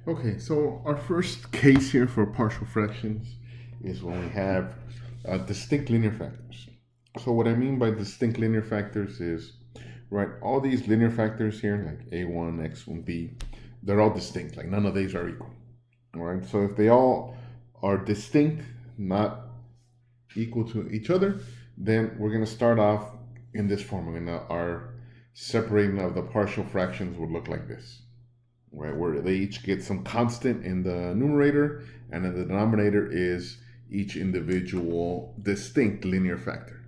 Okay, so our first case here for partial fractions is when we have distinct linear factors. So what I mean by distinct linear factors is, right, all these linear factors here, like a1, x1, b, they're all distinct, like none of these are equal. All right, so if they all are distinct, not equal to each other, then we're going to start off in this form. Our separating of the partial fractions would look like this. Right, where they each get some constant in the numerator, and then the denominator is each individual distinct linear factor.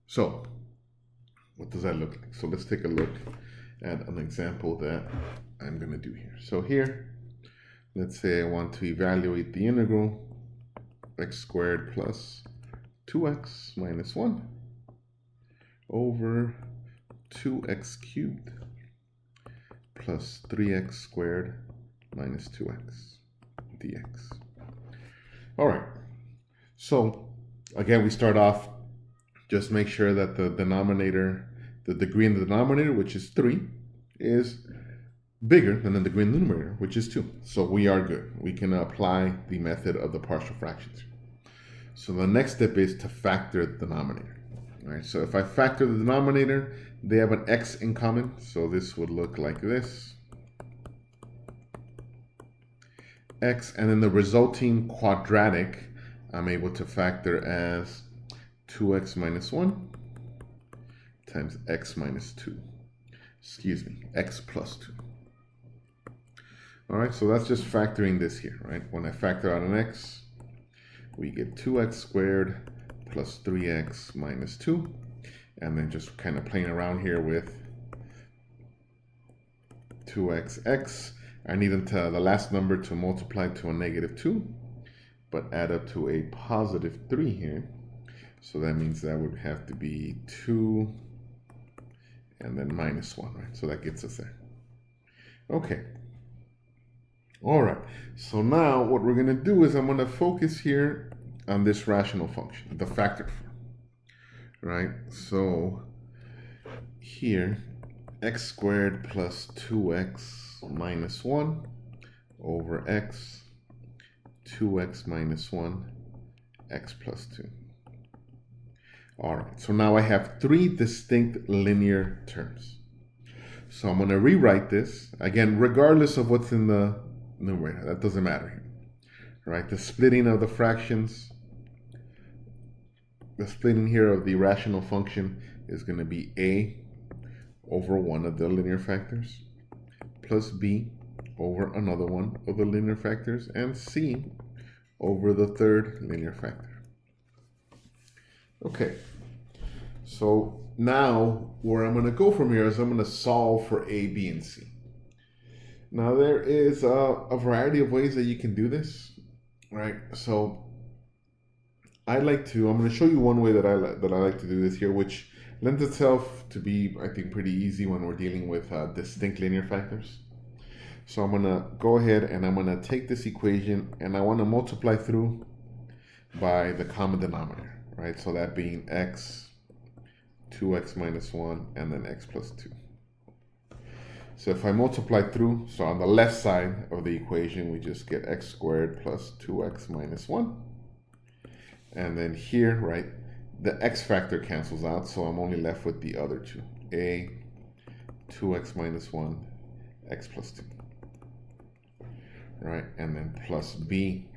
So what does that look like? So let's take a look at an example that I'm going to do here. So here, let's say I want to evaluate the integral x squared plus 2x minus 1 over 2x cubed plus 3x squared minus 2x dx. All right, so again, we start off, just make sure that the denominator, the degree in the denominator, which is 3, is bigger than the degree in the numerator, which is 2. So we are good. We can apply the method of the partial fractions. So the next step is to factor the denominator. All right, so if I factor the denominator, they have an x in common, so this would look like this. X, and then the resulting quadratic, I'm able to factor as 2x minus 1 times x minus 2. Excuse me, x plus 2. All right, so that's just factoring this here, right? When I factor out an x, we get 2x squared plus 3x minus 2. And then just kind of playing around here with 2xx. I need them to, the last number to multiply to a negative 2, but add up to a positive 3 here. So that means that would have to be 2 and then minus 1, right? So that gets us there. Okay. All right. So now what we're going to do is I'm going to focus here on this rational function, the factored form. Right, so here, x squared plus 2x minus 1 over x, 2x minus 1, x plus 2. All right, so now I have 3 distinct linear terms. So I'm going to rewrite this, again, regardless of what's in the numerator. That doesn't matter here. Right, the splitting of the fractions, the splitting here of the rational function is going to be a over one of the linear factors plus b over another one of the linear factors and c over the third linear factor. Okay, so now where I'm going to go from here is I'm going to solve for a, b, and c. Now there is a variety of ways that you can do this, right? So I'm going to show you one way that I like to do this here, which lends itself to be, I think, pretty easy when we're dealing with distinct linear factors. So I'm going to go ahead and I'm going to take this equation and I want to multiply through by the common denominator, right? So that being x, 2x minus 1, and then x plus 2. So if I multiply through, so on the left side of the equation, we just get x squared plus 2x minus 1. And then here, right, the x factor cancels out, so I'm only left with the other two. A, 2x minus 1, x plus 2. Right, and then plus b.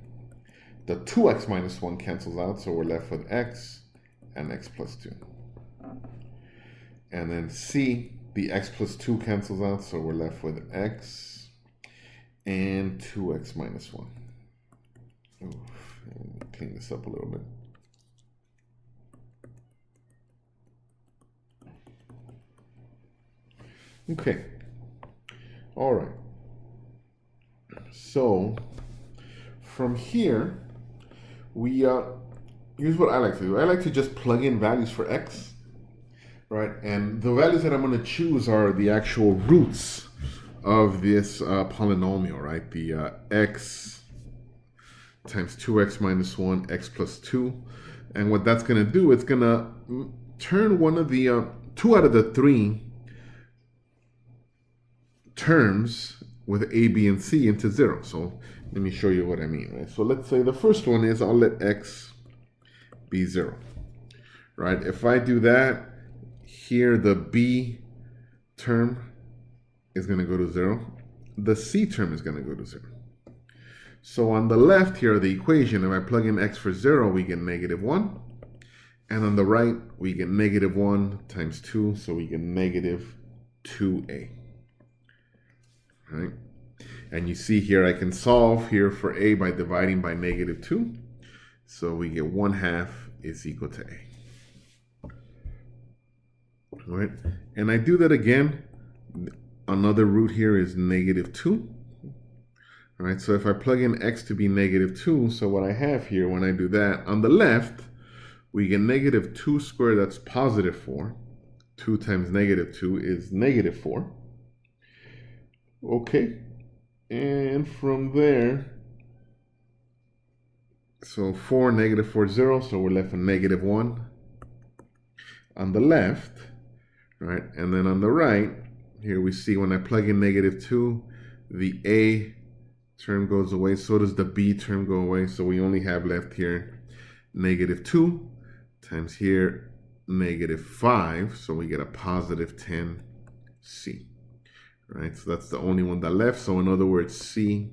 The 2x minus 1 cancels out, so we're left with x and x plus 2. And then c, the x plus 2 cancels out, so we're left with x and 2x minus 1. Oof. Clean this up a little bit. Okay. All right. So from here, we here's what I like to do. I like to just plug in values for x, right? And the values that I'm going to choose are the actual roots of this polynomial, right? The x times 2x minus 1, x plus 2. And what that's going to do, it's going to turn one of the 2 out of the 3 terms with a, b, and c into 0. So let me show you what I mean. Right? So let's say the first one is I'll let x be 0. Right? If I do that, here the b term is going to go to 0. The c term is going to go to 0. So on the left here of the equation, if I plug in x for 0, we get -1. And on the right, we get -1 times 2, so we get -2a. Right? And you see here, I can solve here for a by dividing by -2. So we get 1/2 is equal to a. All right? And I do that again. Another root here is -2. All right, so if I plug in x to be -2, so what I have here when I do that, on the left, we get -2 squared, that's +4. 2 times -2 is -4. Okay, and from there, so 4, -4 is 0, so we're left with -1 on the left, right? And then on the right, here we see when I plug in -2, the a term goes away, so does the b term go away, so we only have left here -2 times here -5, so we get a +10c. Right, so that's the only one that left. So in other words, c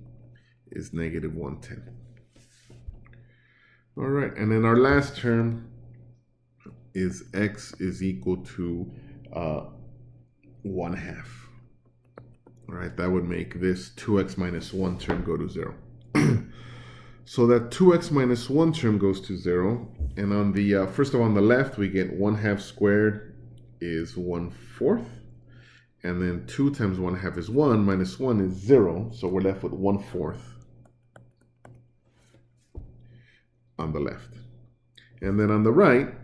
is -110. All right, and then our last term is x is equal to 1/2. All right, that would make this 2x minus 1 term go to 0. So that 2x minus 1 term goes to 0. And on the, first of all, on the left, we get 1/2 squared is 1/4. And then 2 times 1/2 is 1, minus 1 is 0. So we're left with 1/4 on the left. And then on the right,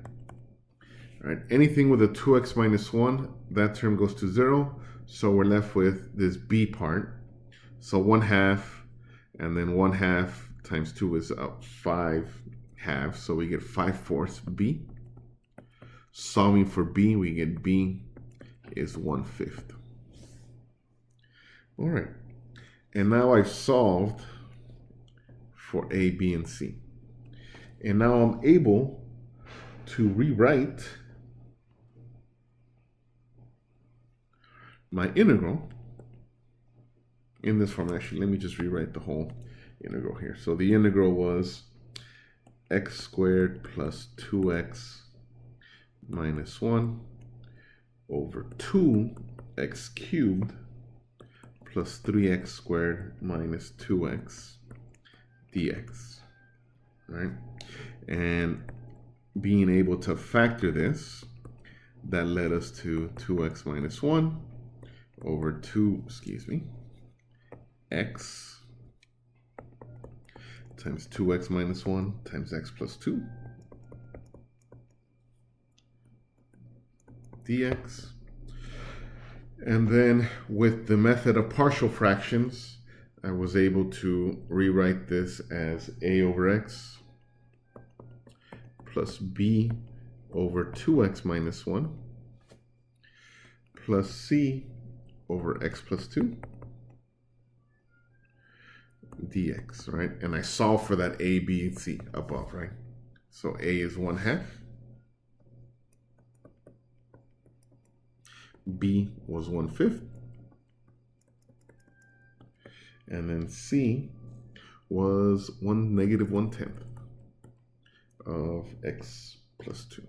anything with a 2x minus 1, that term goes to 0. So we're left with this b part. So 1/2, and then 1/2 times 2 is 5/2. So we get 5/4 b. Solving for b, we get b is 1/5. All right. And now I've solved for a, b, and c. And now I'm able to rewrite my integral in this form. Actually, let me just rewrite the whole integral here. So the integral was x squared plus 2x minus 1 over 2x cubed plus 3x squared minus 2x dx. Right? And being able to factor this, that led us to 2x minus 1 over x times 2x minus 1 times x plus 2 dx. And then with the method of partial fractions, I was able to rewrite this as a over x plus b over 2x minus 1 plus c over x plus 2 dx, right? And I solve for that a, b, and c above, right? So a is 1/2. B was 1/5. And then C was -1/10 of x plus 2.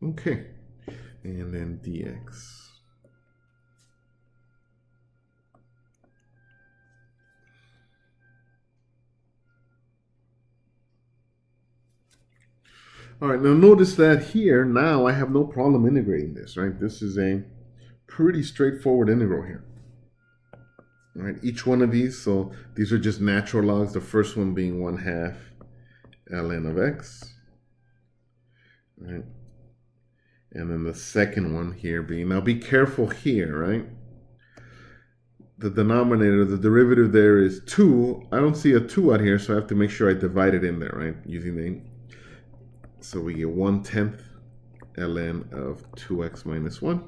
Okay. And then dx. All right, now notice that here, now I have no problem integrating this, right? This is a pretty straightforward integral here. All right, each one of these, so these are just natural logs, the first one being 1/2 ln of x, right? And then the second one here being, now be careful here, right? The denominator, the derivative there is 2. I don't see a 2 out here, so I have to make sure I divide it in there, right? Using the, so we get 1/10 ln of 2x minus 1.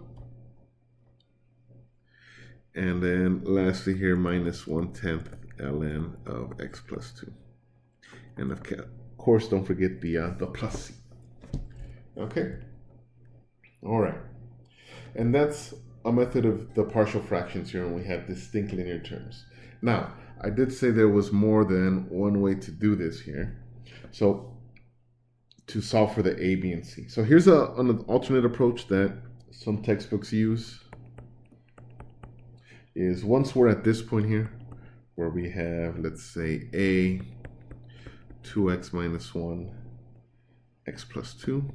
And then lastly here, minus 1/10 ln of x plus 2. And of course, don't forget the plus c. Okay. All right. And that's a method of the partial fractions here when we have distinct linear terms. Now, I did say there was more than one way to do this here. So to solve for the a, b, and c. So here's an alternate approach that some textbooks use. Is once we're at this point here, where we have, let's say, a 2x minus 1, x plus 2,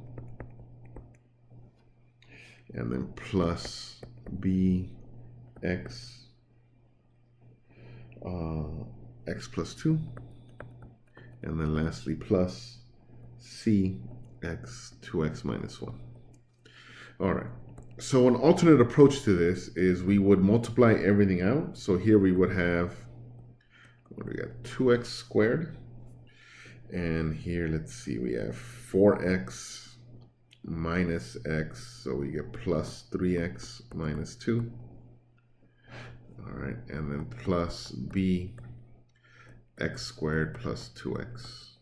and then plus b x, x plus 2, and then lastly plus c x 2x minus 1. All right. So an alternate approach to this is we would multiply everything out. So here we would have, what do we got, 2x squared. And here, let's see, we have 4x minus x. So we get plus 3x minus 2. All right, and then plus b x squared plus 2x.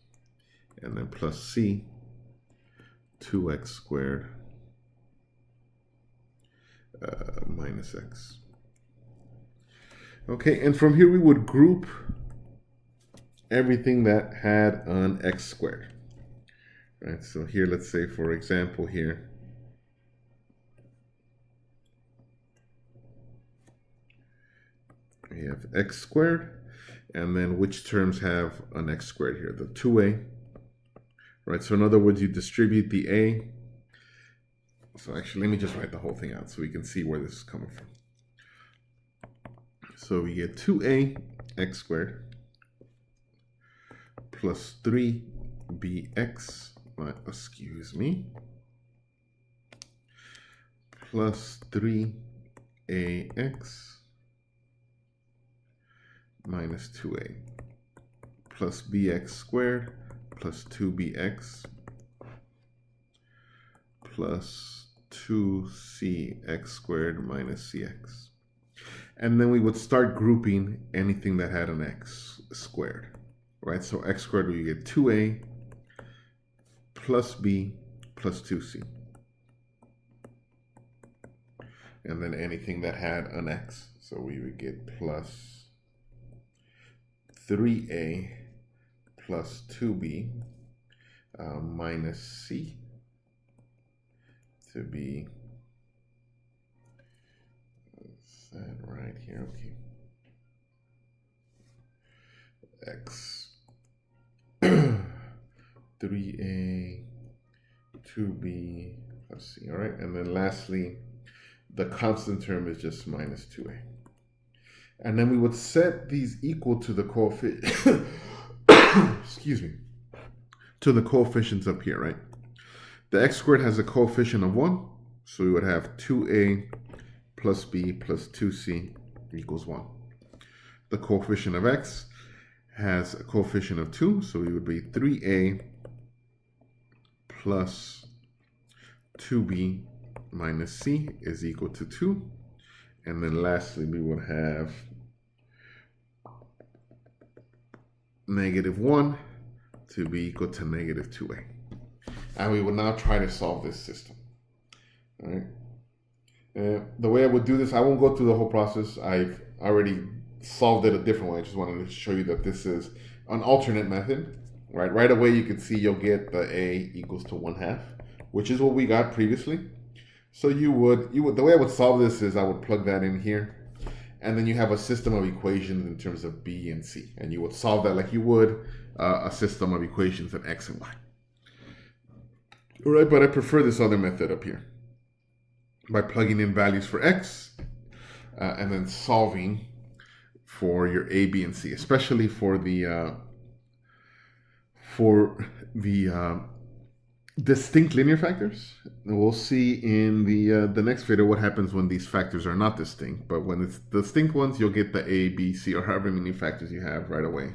And then plus c 2x squared minus x. Okay, and from here we would group everything that had an x squared. Right, so here, let's say, for example, here, we have x squared, and then which terms have an x squared here? The 2a. Right, so in other words, you distribute the a. So actually, let me just write the whole thing out so we can see where this is coming from. So we get 2a x squared plus 3bx, excuse me, plus 3ax minus 2a plus bx squared plus 2bx plus 2cx squared minus cx. And then we would start grouping anything that had an x squared, right? So x squared, we get 2a plus b plus 2c. And then anything that had an x. So we would get plus 3a plus 2b minus c to be, is that right here? Okay. X 3a 2b plus c. All right, and then lastly, the constant term is just minus 2a. And then we would set these equal to the coefficient, excuse me, to the coefficients up here, right? The x squared has a coefficient of 1, so we would have 2a plus b plus 2c equals 1. The coefficient of x has a coefficient of 2, so it would be 3a plus 2b minus c is equal to 2. And then lastly, we would have -1 to be equal to -2a. And we will now try to solve this system. All right. The way I would do this, I won't go through the whole process. I've already solved it a different way. I just wanted to show you that this is an alternate method. Right. Right away, you can see you'll get the a equals to 1/2, which is what we got previously. So you would the way I would solve this is I would plug that in here, and then you have a system of equations in terms of b and c, and you would solve that like you would a system of equations of x and y. All right, but I prefer this other method up here by plugging in values for x and then solving for your a, b, and c, especially for the distinct linear factors. And we'll see in the next video what happens when these factors are not distinct. But when it's distinct ones, you'll get the a, b, c, or however many factors you have right away.